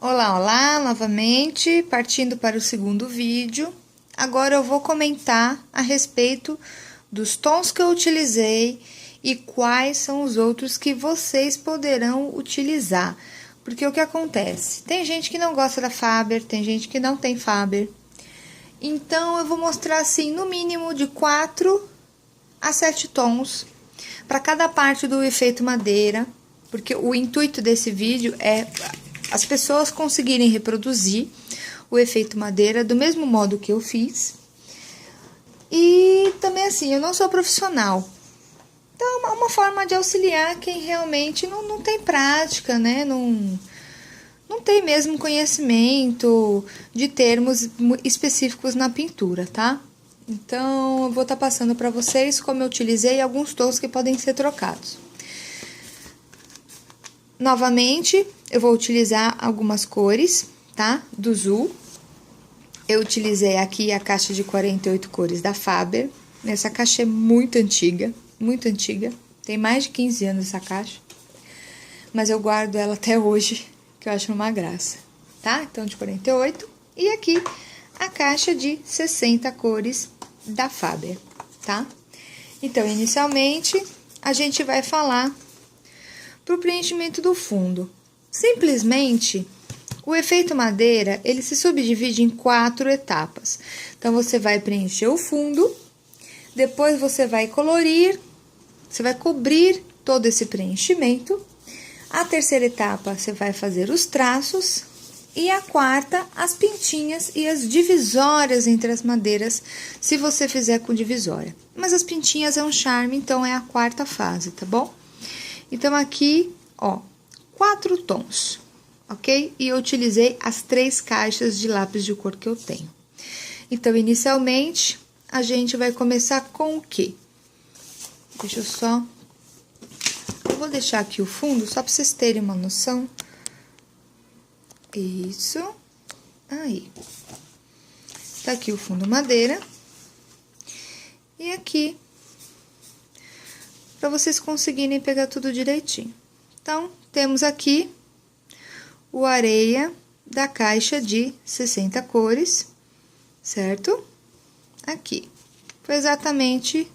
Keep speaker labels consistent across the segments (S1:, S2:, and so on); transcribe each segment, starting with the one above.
S1: Olá, olá, novamente, partindo para o segundo vídeo. Agora eu vou comentar a respeito dos tons que eu utilizei e quais são os outros que vocês poderão utilizar. Porque o que acontece? Tem gente que não gosta da Faber, tem gente que não tem Faber. Então, eu vou mostrar, assim, no mínimo de 4 a 7 tons para cada parte do efeito madeira. Porque o intuito desse vídeo é as pessoas conseguirem reproduzir o efeito madeira do mesmo modo que eu fiz. E também assim, eu não sou profissional. Então, é uma forma de auxiliar quem realmente não tem prática, né? Não tem mesmo conhecimento de termos específicos na pintura, tá? Então, eu vou estar passando para vocês como eu utilizei alguns tons que podem ser trocados. Novamente, eu vou utilizar algumas cores, tá? Do Zul. Eu utilizei aqui a caixa de 48 cores da Faber. Essa caixa é muito antiga, tem mais de 15 anos essa caixa. Mas eu guardo ela até hoje, que eu acho uma graça, tá? Então, de 48. E aqui, a caixa de 60 cores da Faber, tá? Então, inicialmente, a gente vai falar para o preenchimento do fundo. Simplesmente, o efeito madeira, ele se subdivide em 4 etapas. Então, você vai preencher o fundo, depois você vai colorir, você vai cobrir todo esse preenchimento. A terceira etapa, você vai fazer os traços. E a quarta, as pintinhas e as divisórias entre as madeiras, se você fizer com divisória. Mas as pintinhas é um charme, então é a quarta fase, tá bom? Então, aqui, ó, 4 tons, ok? E eu utilizei as 3 caixas de lápis de cor que eu tenho. Então, inicialmente, a gente vai começar com o quê? Deixa eu só... Eu vou deixar aqui o fundo, só pra vocês terem uma noção. Isso. Aí. Tá aqui o fundo madeira. E aqui... para vocês conseguirem pegar tudo direitinho. Então, temos aqui o areia da caixa de 60 cores, certo? Aqui. Foi exatamente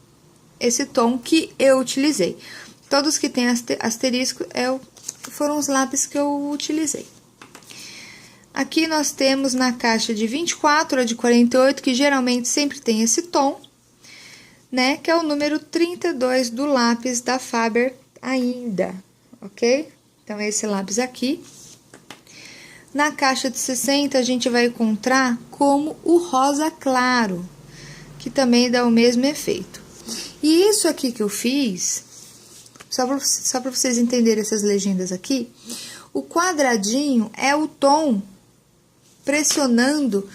S1: esse tom que eu utilizei. Todos que tem asterisco foram os lápis que eu utilizei. Aqui nós temos na caixa de 24, a de 48, que geralmente sempre tem esse tom, né, que é o número 32 do lápis da Faber ainda, ok? Então, esse lápis aqui. Na caixa de 60, a gente vai encontrar como o rosa claro, que também dá o mesmo efeito. E isso aqui que eu fiz, só para vocês entenderem essas legendas aqui, o quadradinho é o tom pressionando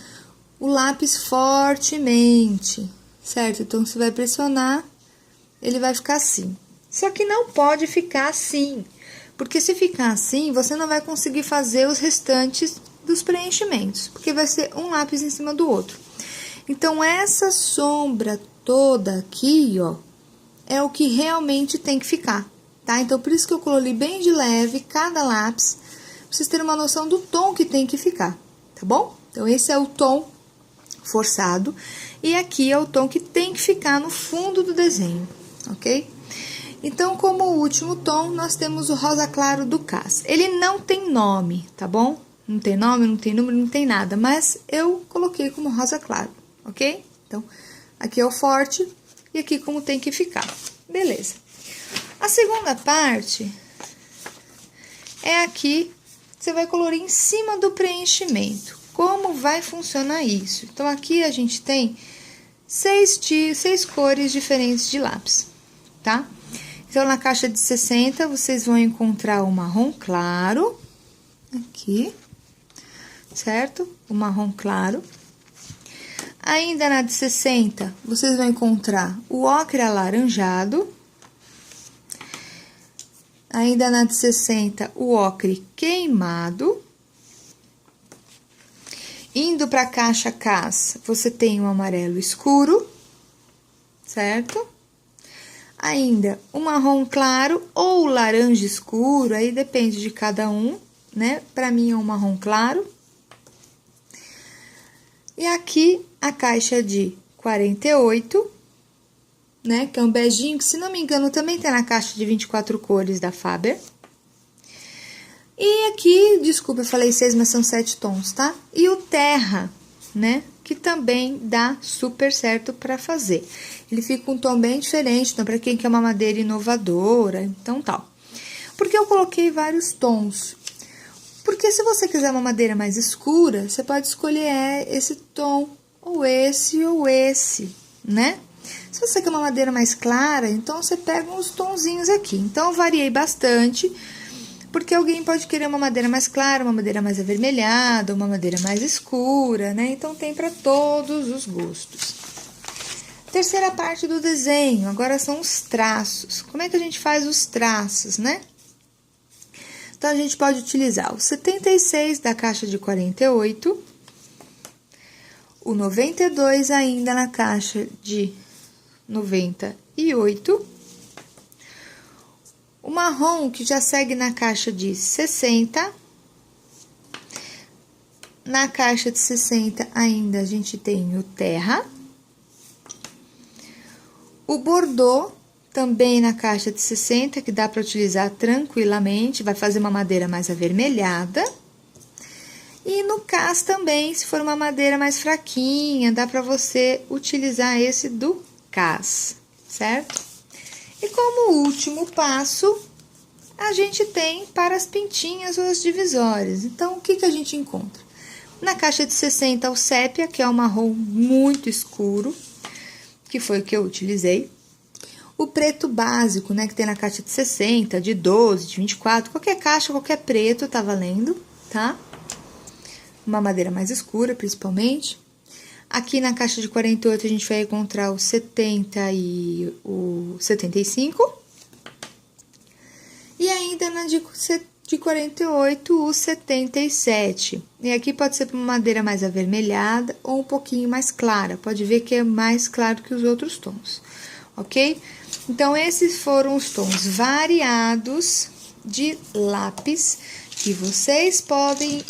S1: o lápis fortemente, certo? Então, você vai pressionar, ele vai ficar assim. Só que não pode ficar assim, porque se ficar assim, você não vai conseguir fazer os restantes dos preenchimentos, porque vai ser um lápis em cima do outro. Então, essa sombra toda aqui, ó, é o que realmente tem que ficar, tá? Então, por isso que eu colori bem de leve cada lápis, pra vocês terem uma noção do tom que tem que ficar, tá bom? Então, esse é o tom forçado, e aqui é o tom que tem que ficar no fundo do desenho, ok? Então, como último tom, nós temos o rosa claro do CAS. Ele não tem nome, tá bom? Não tem nome, não tem número, não tem nada, mas eu coloquei como rosa claro, ok? Então, aqui é o forte e aqui como tem que ficar. Beleza. A segunda parte é aqui, você vai colorir em cima do preenchimento. Como vai funcionar isso? Então, aqui a gente tem 6 cores diferentes de lápis, tá? Então, na caixa de 60, vocês vão encontrar o marrom claro, aqui, certo? O marrom claro. Ainda na de 60, vocês vão encontrar o ocre alaranjado. Ainda na de 60, o ocre queimado. Indo para a caixa CAS, você tem o amarelo escuro, certo? Ainda o marrom claro ou laranja escuro, aí depende de cada um, né? Pra mim é um marrom claro. E aqui a caixa de 48, né? Que é um beijinho, que se não me engano também tem na caixa de 24 cores da Faber. E aqui, desculpa, eu falei 6, mas são 7 tons, tá? E o terra, né? Que também dá super certo pra fazer. Ele fica um tom bem diferente, então pra quem quer uma madeira inovadora, então tal. Por que eu coloquei vários tons? Porque se você quiser uma madeira mais escura, você pode escolher esse tom, ou esse, né? Se você quer uma madeira mais clara, então você pega uns tonzinhos aqui. Então, eu variei bastante, porque alguém pode querer uma madeira mais clara, uma madeira mais avermelhada, uma madeira mais escura, né? Então, tem para todos os gostos. Terceira parte do desenho, agora são os traços. Como é que a gente faz os traços, né? Então, a gente pode utilizar o 76 da caixa de 48, o 92 ainda na caixa de 98, o marrom que já segue na caixa de 60, na caixa de 60 ainda a gente tem o terra, o bordô também na caixa de 60, que dá para utilizar tranquilamente, vai fazer uma madeira mais avermelhada. E no cas também, se for uma madeira mais fraquinha, dá para você utilizar esse do cas, certo? E como último passo, a gente tem para as pintinhas ou as divisórias. Então, o que que a gente encontra? Na caixa de 60, o sépia, que é um marrom muito escuro, que foi o que eu utilizei. O preto básico, né, que tem na caixa de 60, de 12, de 24, qualquer caixa, qualquer preto tá valendo, tá? Uma madeira mais escura, principalmente. Aqui na caixa de 48, a gente vai encontrar o 70 e o 75. E ainda na de 48, o 77. E aqui pode ser uma madeira mais avermelhada ou um pouquinho mais clara. Pode ver que é mais claro que os outros tons, ok? Então, esses foram os tons variados de lápis que vocês podem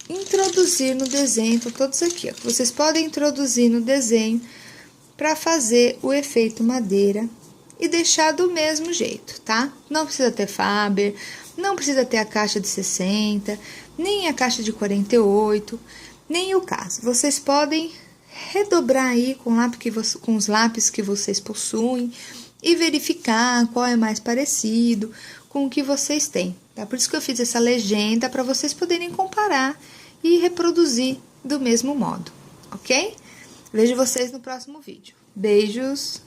S1: introduzir no desenho. Então, todos aqui, ó, vocês podem introduzir no desenho para fazer o efeito madeira e deixar do mesmo jeito, tá? Não precisa ter Faber, não precisa ter a caixa de 60, nem a caixa de 48, nem o cas. Vocês podem redobrar aí com os lápis que vocês possuem e verificar qual é mais parecido com o que vocês têm, tá? Por isso que eu fiz essa legenda, para vocês poderem comparar e reproduzir do mesmo modo, ok? Vejo vocês no próximo vídeo. Beijos!